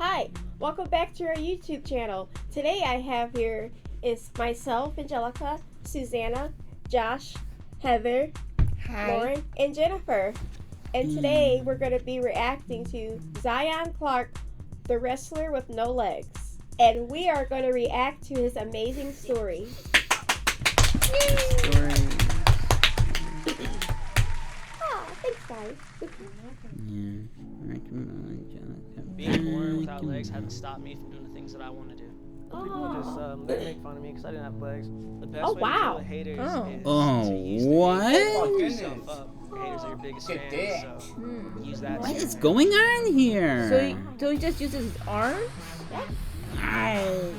Hi, welcome back to our YouTube channel. Today I have here is myself, Angelica, Susanna, Josh, Heather, Hi. Lauren, and Jennifer. And today we're going to be reacting to Zion Clark, the wrestler with no legs. And we are going to react to his amazing story. Thanks, guys. Being born without legs hasn't stopped me from doing the things that I want to do. People just they make fun of me because I didn't have legs. The best way to deal with haters is to use the hate to build yourself up. Your haters are your biggest fans, so use that. What is going on here? So he just uses his arms? Ow.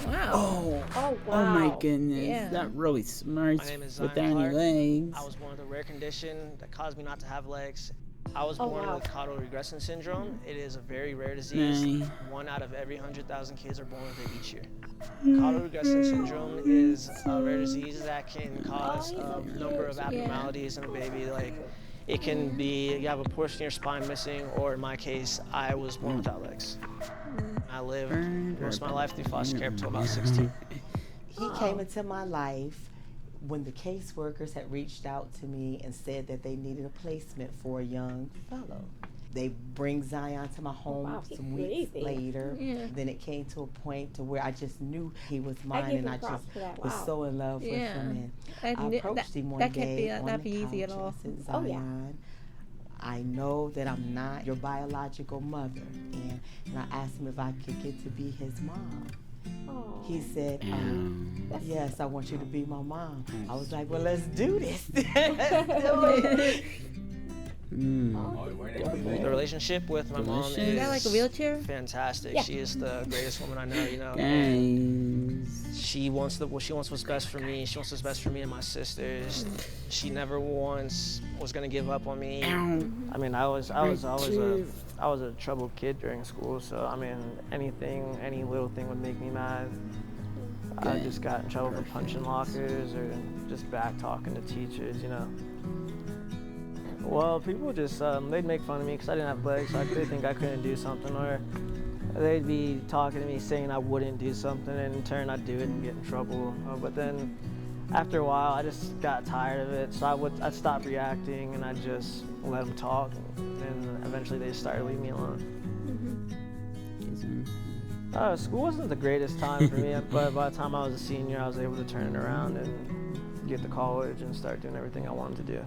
Wow. Oh, wow. Oh my goodness. Yeah. That really smarts My name is without Zion any Clark. legs. I was born with a rare condition that caused me not to have legs. I was born with caudal regression syndrome. It is a very rare disease. 1 out of every 100,000 kids are born with it each year. Caudal regression syndrome is a rare disease that can cause a number of abnormalities in a baby. Like, it can be you have a portion of your spine missing, or in my case, I was born without legs. I lived most of my life through foster care until about 16. He came into my life when the caseworkers had reached out to me and said that they needed a placement for a young fellow. They bring Zion to my home some weeks later. Then it came to a point to where I just knew he was mine, and I just was so in love with him. And I approached him one day on the couch and I said, Zion, I know that I'm not your biological mother, and I asked him if I could get to be his mom. He said, yes, I want you to be my mom. I was like, well, let's do this. Let's do it. The relationship with my mom is that like a wheelchair? fantastic. She is the greatest woman I know, you know. Guys. She wants what's best for me. She wants what's best for me and my sisters. She never once was gonna give up on me. I mean, I was a troubled kid during school, so I mean, any little thing would make me mad. I just got in trouble for punching lockers or just back talking to teachers, you know. Well, people just, they'd make fun of me because I didn't have legs, so they'd think I couldn't do something, or they'd be talking to me saying I wouldn't do something, and in turn I'd do it and get in trouble. But then after a while, I just got tired of it, so I'd stop reacting and I'd just let them talk, and eventually they just started leaving me alone. School wasn't the greatest time for me, but by the time I was a senior, I was able to turn it around and get to college and start doing everything I wanted to do.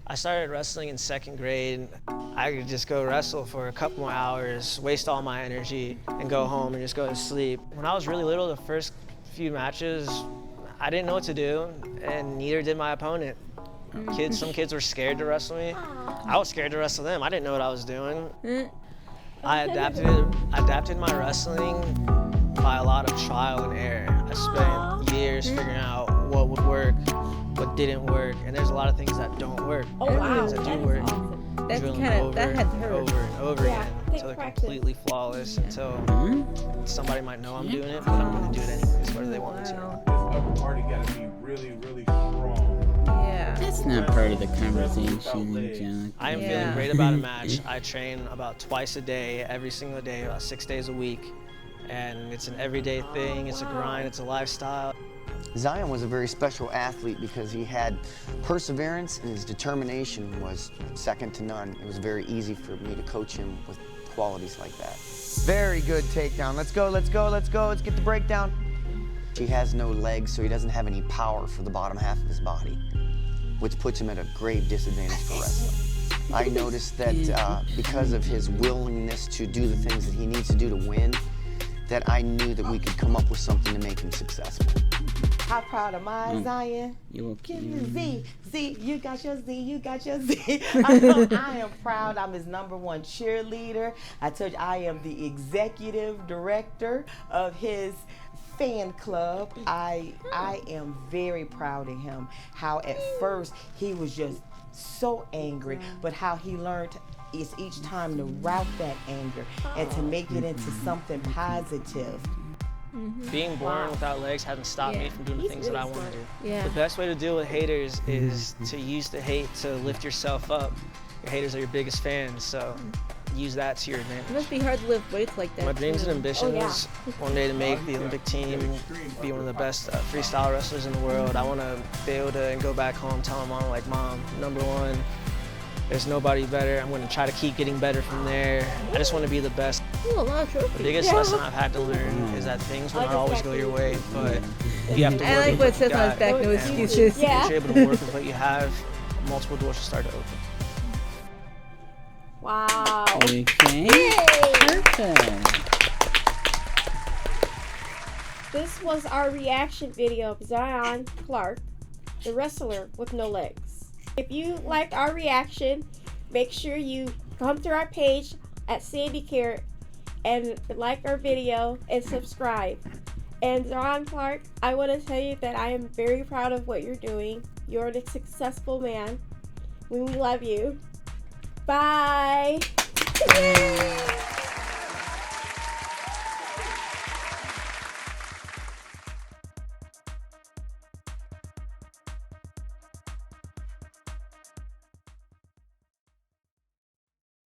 I started wrestling in 2nd grade. I could just go wrestle for a couple more hours, waste all my energy, and go home and just go to sleep. When I was really little, the first few matches, I didn't know what to do, and neither did my opponent. Some kids were scared to wrestle me. I was scared to wrestle them. I didn't know what I was doing. I adapted my wrestling by a lot of trial and error. I spent years figuring out what would work, what didn't work, and there's a lot of things that don't work. Things that do work. That had to hurt over and over again until they're completely flawless, until somebody might know I'm doing it, but I'm going to do it anyways, whether they want me to. This upper party got to be really, really strong. That's not part of the conversation, Angelica. I am feeling great about a match. I train about twice a day, every single day, about 6 days a week. And it's an everyday thing, it's a grind, it's a lifestyle. Zion was a very special athlete because he had perseverance, and his determination was second to none. It was very easy for me to coach him with qualities like that. Very good takedown. Let's go, let's go, let's go. Let's get the breakdown. He has no legs, so he doesn't have any power for the bottom half of his body, which puts him at a grave disadvantage for wrestling. I noticed that because of his willingness to do the things that he needs to do to win, that I knew that we could come up with something to make him successful. How proud am I, Zion? You Give me Z. Z, you got your Z, you got your Z. I am proud. I'm his #1 cheerleader. I told you I am the executive director of his fan club. I am very proud of him. How at first he was just so angry, but how he learned is each time to route that anger and to make it into something positive. Being born without legs hasn't stopped me from doing the things that I want to do. The best way to deal with haters is to use the hate to lift yourself up. Your haters are your biggest fans, so use that to your It advantage. must be hard to lift weights like that. My dreams and too. ambitions, one day to make the Olympic team, be one of the best freestyle wrestlers in the world. I want to be able to go back home, tell my mom, like, Mom, #1, there's nobody better. I'm going to try to keep getting better from there. I just want to be the best. Ooh, a lot of trophies. The biggest lesson I've had to learn is that things will not always go your way, but you have to work I like with what what says you on his got. back, no And excuses. Yeah. Once you're able to work with what you have, multiple doors will start to open. Wow. Okay. Perfect. This was our reaction video of Zion Clark, the wrestler with no legs. If you liked our reaction, make sure you come to our page at SandiCare and like our video and subscribe. And Zion Clark, I want to tell you that I am very proud of what you're doing. You're a successful man. We love you. Bye. Yay!